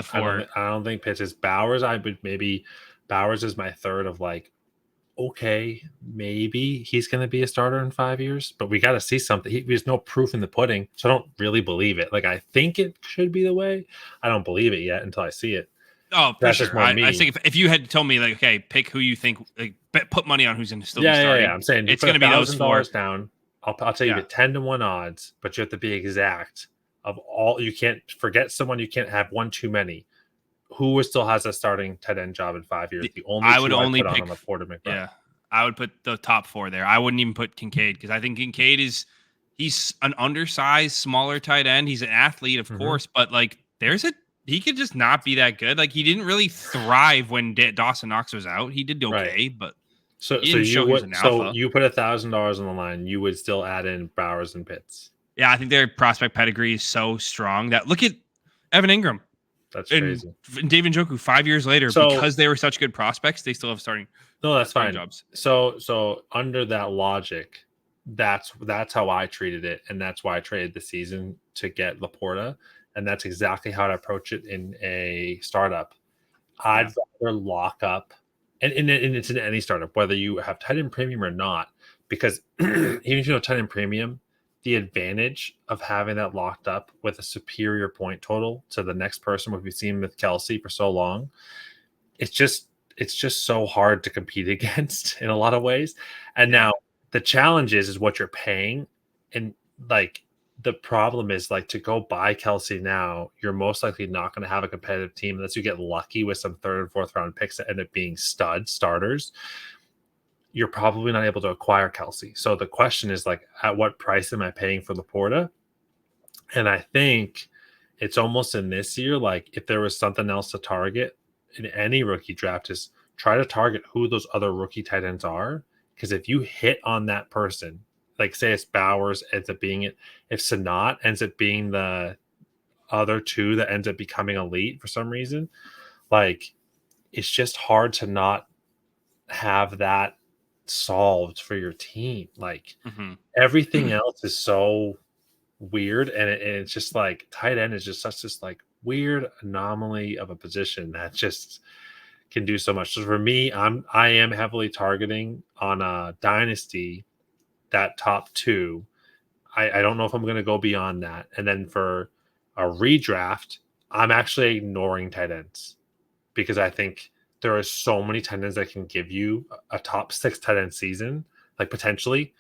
A: 4.
B: I don't think Pitts is. Bowers, I would maybe. Bowers is my third of like, okay, maybe he's going to be a starter in 5 years, but we got to see something. There's no proof in the pudding, so I don't really believe it. Like, I think it should be the way. I don't believe it yet until I see it.
A: Oh, that's sure. I think if you had told me, like, okay, pick who you think, like, put money on who's going to still be starting.
B: Yeah. I'm saying
A: it's going to be those 4
B: down. I'll tell you get 10-1 odds, but you have to be exact of all, you can't forget someone. You can't have one too many. Who still has a starting tight end job in 5 years? The only
A: I would
B: two
A: only
B: I put
A: pick
B: on the Porter McBride.
A: Yeah, I would put the top 4 there. I wouldn't even put Kincaid because I think Kincaid he's an undersized, smaller tight end. He's an athlete, of course, but like he could just not be that good. Like he didn't really thrive when Dawson Knox was out. He did okay, but
B: so
A: he didn't show he was an alpha.
B: you put $1,000 on the line, you would still add in Bowers and Pitts.
A: Yeah, I think their prospect pedigree is so strong that look at Evan Ingram.
B: That's
A: and
B: crazy.
A: David Njoku 5 years later, because they were such good prospects, they still have starting.
B: No, that's fine.
A: Jobs.
B: So under that logic, that's how I treated it, and that's why I traded the season to get Laporta, and that's exactly how I approach it in a startup. I'd rather lock up, and it's in any startup, whether you have tight end premium or not, because even if you know tight end premium, the advantage of having that locked up with a superior point total to the next person, what we've seen with Kelsey for so long, it's just so hard to compete against in a lot of ways. And now the challenge is what you're paying. And like the problem is like to go buy Kelsey now, you're most likely not going to have a competitive team unless you get lucky with some 3rd and 4th round picks that end up being starters. You're probably not able to acquire Kelsey. So the question is like, at what price am I paying for Laporta? And I think it's almost in this year, like if there was something else to target in any rookie draft, is try to target who those other rookie tight ends are. Because if you hit on that person, like say it's Bowers ends up being it, if Sanat ends up being the other 2 that ends up becoming elite for some reason, like it's just hard to not have that solved for your team. Like everything else is so weird, and it's just like tight end is just such this like weird anomaly of a position that just can do so much. So for me, I am heavily targeting on a dynasty that top 2. I don't know if I'm going to go beyond that. And then for a redraft, I'm actually ignoring tight ends because I think there are so many tight ends that can give you a top 6 tight end season, like potentially.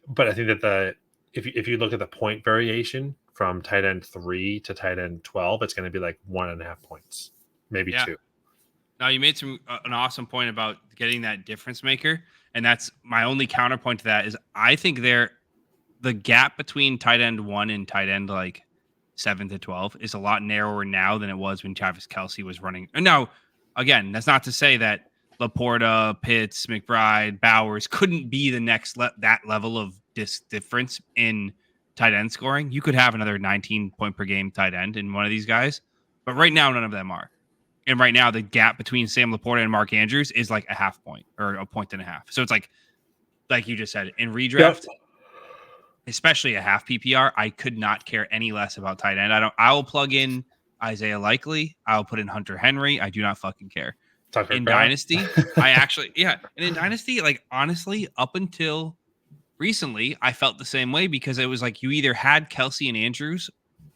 B: But I think that if you look at the point variation from tight end 3 to tight end 12, it's going to be like 1.5 points, maybe 2.
A: Now you made an awesome point about getting that difference maker, and that's my only counterpoint to that is I think the gap between tight end 1 and tight end like 7 to 12 is a lot narrower now than it was when Travis Kelce was running. And now, again, that's not to say that Laporta, Pitts, McBride, Bowers couldn't be the next that level of difference in tight end scoring. You could have another 19 point per game tight end in one of these guys, but right now none of them are. And right now the gap between Sam Laporta and Mark Andrews is like a half point or a point and a half. So it's like you just said in redraft, especially a half PPR, I could not care any less about tight end. I will plug in Isaiah Likely. I'll put in Hunter Henry. I do not fucking care. In Dynasty, I actually, and in Dynasty, like honestly, up until recently, I felt the same way because it was like you either had Kelsey and Andrews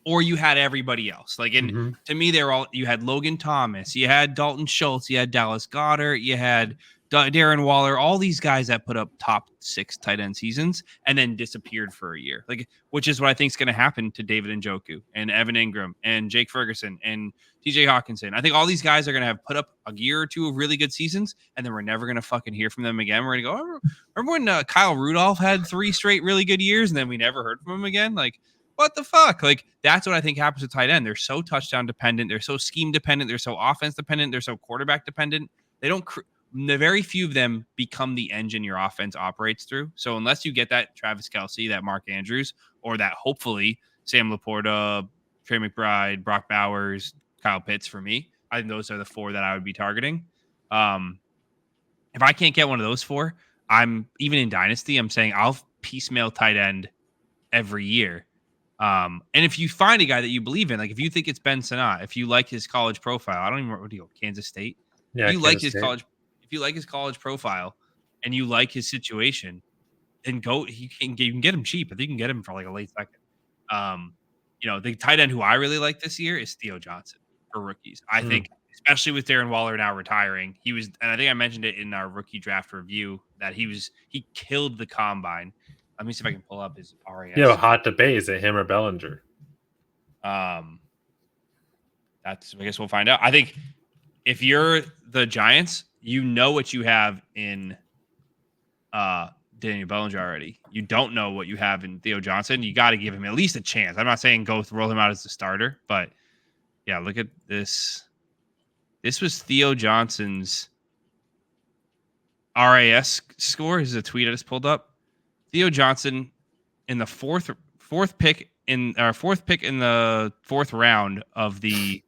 A: or you had everybody else. Like, and to me, you had Logan Thomas, you had Dalton Schultz, you had Dallas Goedert, you had Darren Waller, all these guys that put up top 6 tight end seasons and then disappeared for a year. Like, which is what I think is going to happen to David Njoku and Evan Ingram and Jake Ferguson and TJ Hawkinson. I think all these guys are going to have put up a year or 2 of really good seasons, and then we're never going to fucking hear from them again. We're going to go, remember when Kyle Rudolph had 3 straight really good years and then we never heard from him again? Like, what the fuck? Like, that's what I think happens with tight end. They're so touchdown dependent. They're so scheme dependent. They're so offense dependent. They're so quarterback dependent. They don't, the very few of them become the engine your offense operates through. So unless you get that Travis Kelce, that Mark Andrews, or that hopefully Sam Laporta, Trey McBride, Brock Bowers, Kyle Pitts for me, I think those are the 4 that I would be targeting. If I can't get one of those 4, I'm even in Dynasty, I'm saying I'll piecemeal tight end every year. And if you find a guy that you believe in, like if you think it's Ben Sanat, if you like his college profile, I don't even what do you go, Kansas State?
B: Yeah,
A: if you like his college, if you like his college profile and you like his situation, then go. You can get him cheap. I think you can get him for like a late second. The tight end who I really like this year is Theo Johnson for rookies. I think, especially with Darren Waller now retiring, and I think I mentioned it in our rookie draft review that he killed the combine. Let me see if I can pull up his RAS.
B: You have a hot debate. Is it him or Bellinger?
A: That's, I guess we'll find out. I think if you're the Giants, you know what you have in Daniel Bellinger already. You don't know what you have in Theo Johnson. You got to give him at least a chance. I'm not saying go roll him out as the starter, but yeah, look at this. This was Theo Johnson's RAS score. This is a tweet I just pulled up. Theo Johnson in the fourth pick in the fourth round of the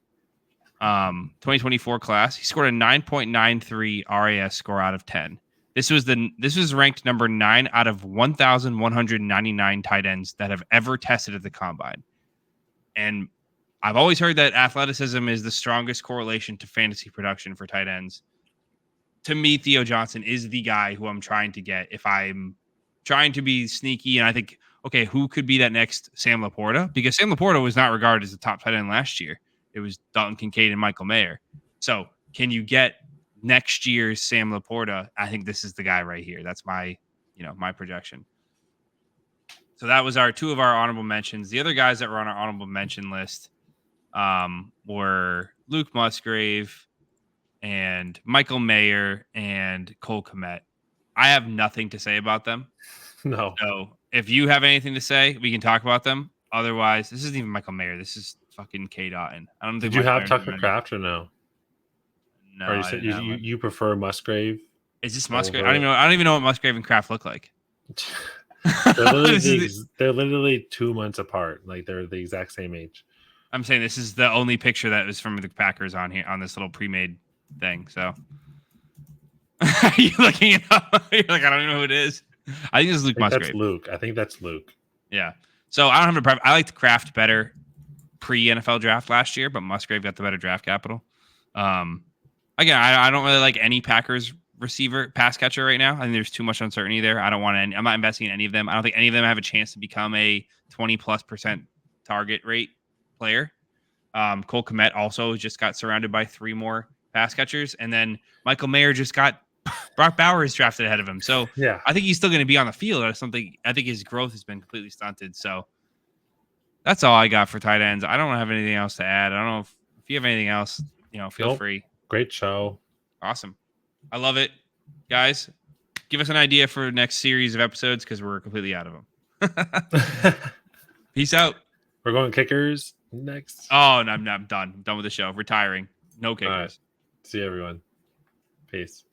A: 2024 class. He scored a 9.93 RAS score out of 10. This was ranked number 9 out of 1,199 tight ends that have ever tested at the combine. And I've always heard that athleticism is the strongest correlation to fantasy production for tight ends. To me, Theo Johnson is the guy who I'm trying to get if I'm trying to be sneaky. And I think, okay, who could be that next Sam Laporta? Because Sam Laporta was not regarded as the top tight end last year. It was Dalton Kincaid and Michael Mayer. So can you get next year's Sam Laporta? I think this is the guy right here. That's my projection. So that was two of our honorable mentions. The other guys that were on our honorable mention list were Luke Musgrave and Michael Mayer and Cole Kmet. I have nothing to say about them.
B: No.
A: So if you have anything to say, we can talk about them. Otherwise, this isn't even Michael Mayer. This is fucking K. Dotton. I don't think.
B: Did you have Tucker Kraft or no?
A: No.
B: Or you prefer Musgrave?
A: Is this Musgrave? I don't even know what Musgrave and Kraft look like.
B: They're literally 2 months apart. Like they're the exact same age.
A: I'm saying this is the only picture that was from the Packers on here on this little pre-made thing. So you looking it up? You're like, I don't even know who it is. I think this is Luke Musgrave.
B: That's Luke. I think that's Luke.
A: Yeah. So I don't have a preference. I liked Kraft better pre-NFL draft last year, but Musgrave got the better draft capital. Again, I don't really like any Packers receiver pass catcher right now. I think there's too much uncertainty there. I don't want any. I'm not investing in any of them. I don't think any of them have a chance to become a 20+% target rate player. Cole Kmet also just got surrounded by 3 more pass catchers, and then Michael Mayer just got Brock Bowers drafted ahead of him. So
B: yeah,
A: I think he's still going to be on the field or something. I think his growth has been completely stunted. So that's all I got for tight ends. I don't have anything else to add. I don't know if you have anything else, feel free.
B: Great show.
A: Awesome. I love it. Guys, give us an idea for the next series of episodes because we're completely out of them. Peace out.
B: We're going kickers next.
A: Oh, no, I'm done. I'm done with the show. Retiring. No kickers.
B: All right. See you, everyone. Peace.